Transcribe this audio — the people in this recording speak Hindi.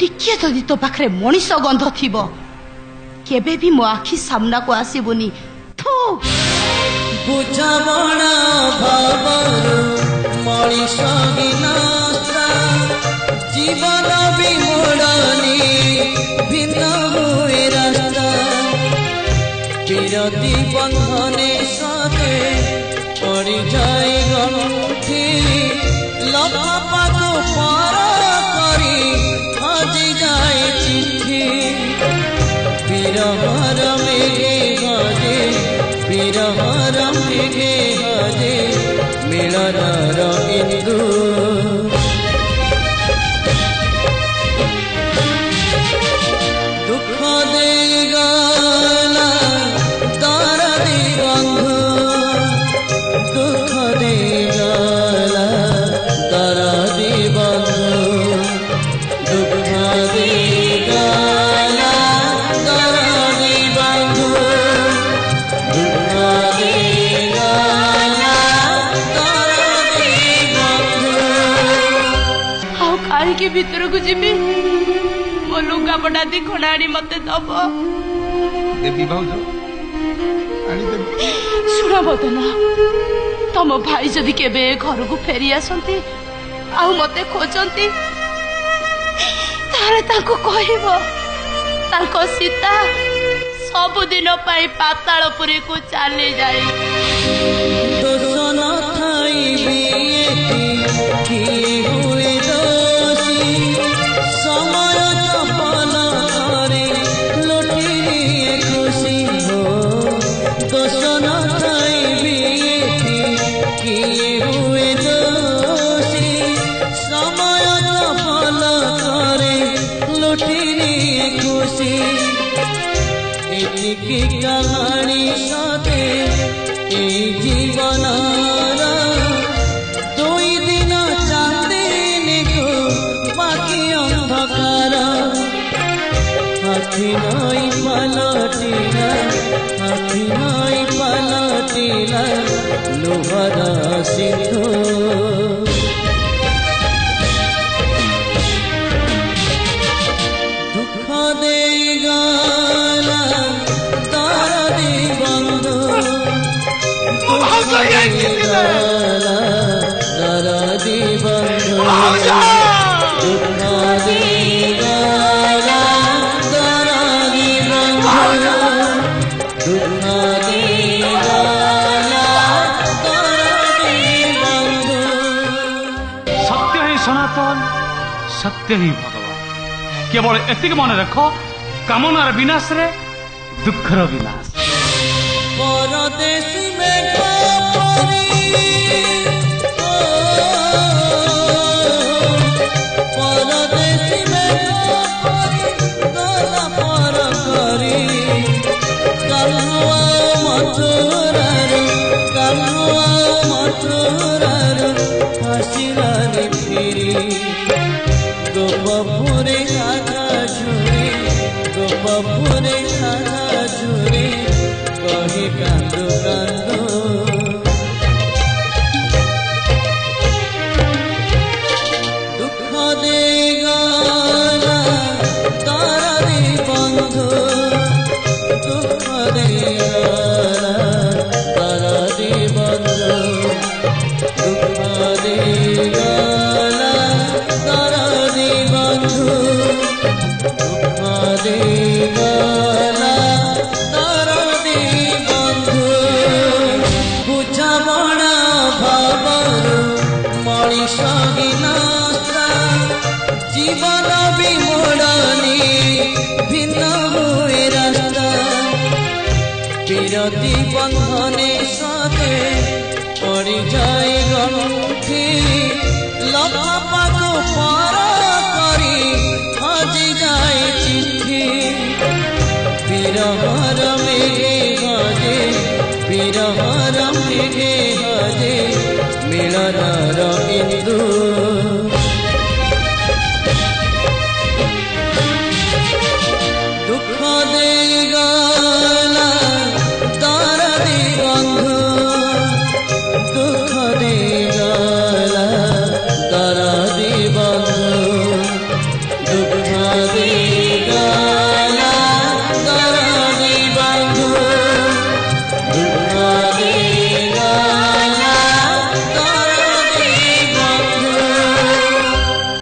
टिके जदि तो पाखरे मनीष गंध थिबो केबे भी मो आखि सामना को आसीबुनी थू बुझावणा भावरु मनीष विनाशा जीवन विमोड़नी भिन्न हुए रास्ता विरति बंधने साथे पड़ी जाए गंठी लफाफा को पार करी हजी जाए चिट्ठी विरहर मेघे हजे विरहर मेघे हजे मिलनर इंदु दुख देगा के भीतर को जीवी मो लुगा पटा दी खणाड़ी मते दब देवी भाउज शुण बदन तम भाई जदि केबे घर को फेरी आसंती आउ मते खोजंती तारे ताको कहबो ताको सीता सब दिन पाई पातालपुरी को चली जाई दोसन थाई भी हुए समय चपल करे लुटिए खुशी हो दोसन थाई किए हुए दोषी समय चपल करे लुटिए खुशी एतिकी कहानी साथे ए जीवन हाथी नाई पलटिला लोहरा सिंधु दुख देगा तारा दी बंधु तारा दी बंधु दुख देगा सत्य ही भगवान केवल एतिक मन रख कामनार विनाश रे दुखर विनाश परदेश में परदेश में गला पर करी कालुआ मथुरार हसिलानी फिरी गोपपुरे आधा झुरे गोपपुरे आधा झुरे कही कांदो कांदो दुख देगा तारा दी बंधु दुख देगा तारा दी बंधु दुख देगा बुझावणा भावरु मनीष विनाशा जीवन विमोड़नी भिन्न हुए रास्ता विरति बंधने साथे पड़ी जाए गंठी